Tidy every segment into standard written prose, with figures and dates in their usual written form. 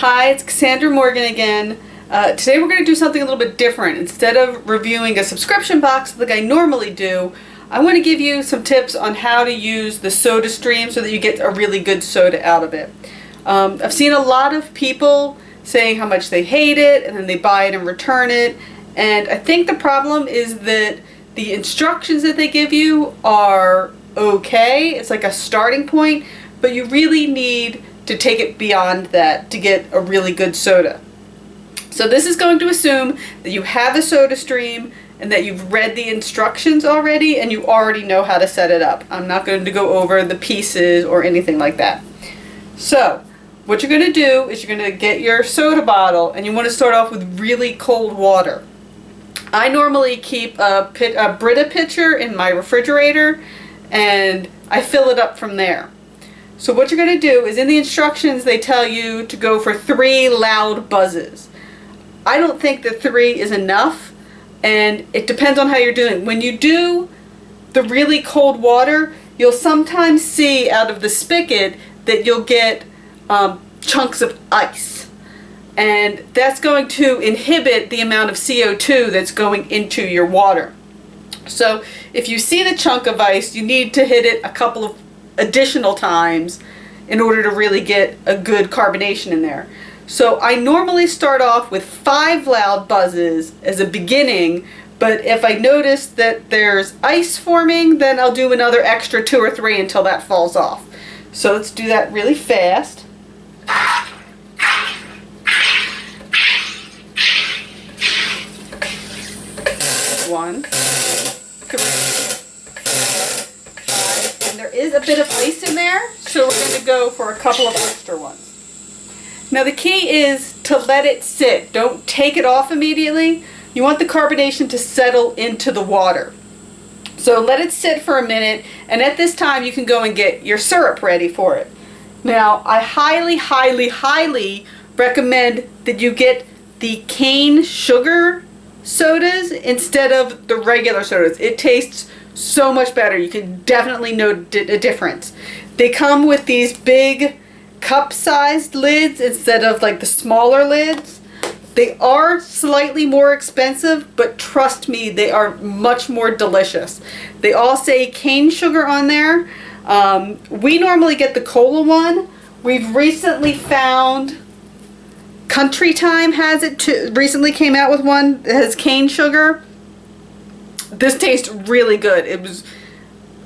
Hi, it's Cassandra Morgan again. Today we're going to do something a little bit different. Instead of reviewing a subscription box like I normally do, I want to give you some tips on how to use the Sodastream so that you get a really good soda out of it. I've seen a lot of people saying how much they hate it and then they buy it and return it, and I think the problem is that the instructions that they give you are okay. It's like a starting point, but you really need to take it beyond that to get a really good soda. So this is going to assume that you have a Sodastream and that you've read the instructions already and you already know how to set it up. I'm not going to go over the pieces or anything like that. So what you're going to do is you're going to get your soda bottle and you want to start off with really cold water. I normally keep a Brita pitcher in my refrigerator and I fill it up from there. So what you're going to do is in the instructions they tell you to go for 3 loud buzzes. I don't think that 3 is enough, and it depends on how you're doing. When you do the really cold water, you'll sometimes see out of the spigot that you'll get chunks of ice. And that's going to inhibit the amount of CO2 that's going into your water. So if you see the chunk of ice, you need to hit it a couple of additional times in order to really get a good carbonation in there. So I normally start off with 5 loud buzzes as a beginning, but if I notice that there's ice forming, then I'll do another extra 2 or 3 until that falls off. So let's do that really fast. 1, 3. There is a bit of ice in there, so we're going to go for a couple of extra ones. Now the key is to let it sit. Don't take it off immediately. You want the carbonation to settle into the water. So let it sit for a minute, and at this time you can go and get your syrup ready for it. Now I highly, highly, highly recommend that you get the cane sugar sodas instead of the regular sodas. It tastes so much better. You can definitely note a difference. They come with these big cup-sized lids instead of like the smaller lids. They are slightly more expensive, but trust me, they are much more delicious. They all say cane sugar on there. We normally get the cola one. We've recently found Country Time has it too. Recently came out with one that has cane sugar. This tastes really good. It was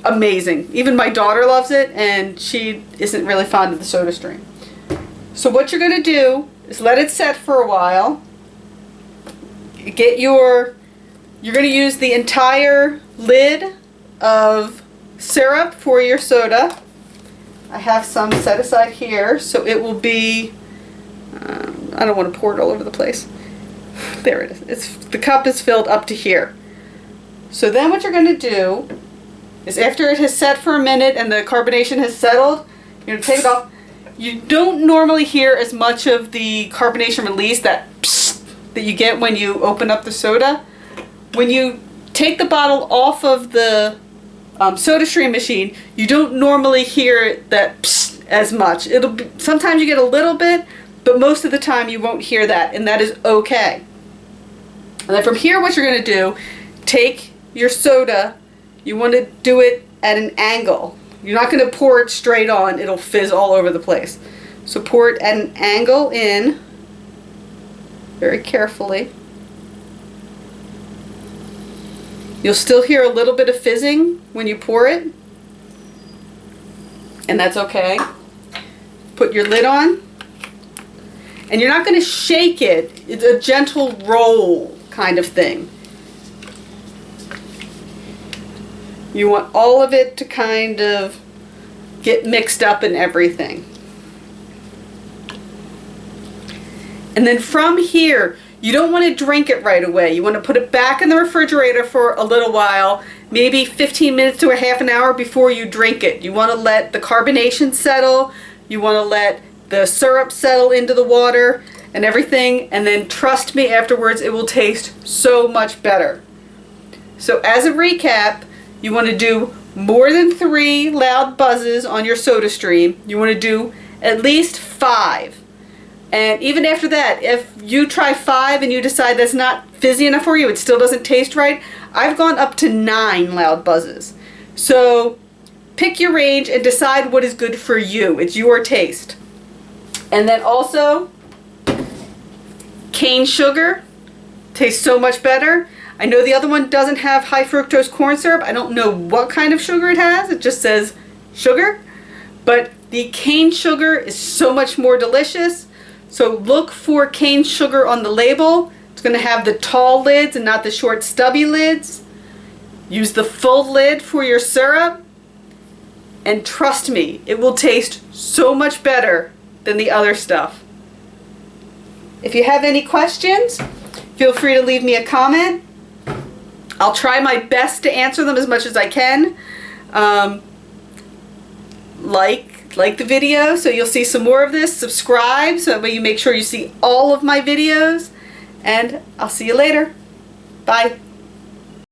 amazing. Even my daughter loves it, and she isn't really fond of the Sodastream. So what you're going to do is let it set for a while. You're going to use the entire lid of syrup for your soda. I have some set aside here, so it will be, I don't want to pour it all over the place. There it is. The cup is filled up to here. So then what you're going to do is after it has set for a minute and the carbonation has settled, you're going to take it off. You don't normally hear as much of the carbonation release, that psst, that you get when you open up the soda. When you take the bottle off of the Sodastream machine, you don't normally hear that psst as much. Sometimes you get a little bit, but most of the time you won't hear that, and that is okay. And then from here what you're going to do, take your soda, you want to do it at an angle. You're not going to pour it straight on, it'll fizz all over the place. So pour it at an angle in, very carefully. You'll still hear a little bit of fizzing when you pour it, and that's okay. Put your lid on, and you're not going to shake it. It's a gentle roll kind of thing. You want all of it to kind of get mixed up in everything. And then from here, you don't want to drink it right away. You want to put it back in the refrigerator for a little while, maybe 15 minutes to a half an hour before you drink it. You want to let the carbonation settle. You want to let the syrup settle into the water and everything. And then trust me, afterwards it will taste so much better. So as a recap, you want to do more than 3 loud buzzes on your Sodastream. You want to do at least 5. And even after that, if you try 5 and you decide that's not fizzy enough for you, it still doesn't taste right, I've gone up to 9 loud buzzes. So pick your range and decide what is good for you. It's your taste. And then also, cane sugar tastes so much better. I know the other one doesn't have high fructose corn syrup. I don't know what kind of sugar it has. It just says sugar. But the cane sugar is so much more delicious. So look for cane sugar on the label. It's going to have the tall lids and not the short stubby lids. Use the full lid for your syrup. And trust me, it will taste so much better than the other stuff. If you have any questions, feel free to leave me a comment. I'll try my best to answer them as much as I can. Like the video so you'll see some more of this. Subscribe so that way you make sure you see all of my videos. And I'll see you later. Bye.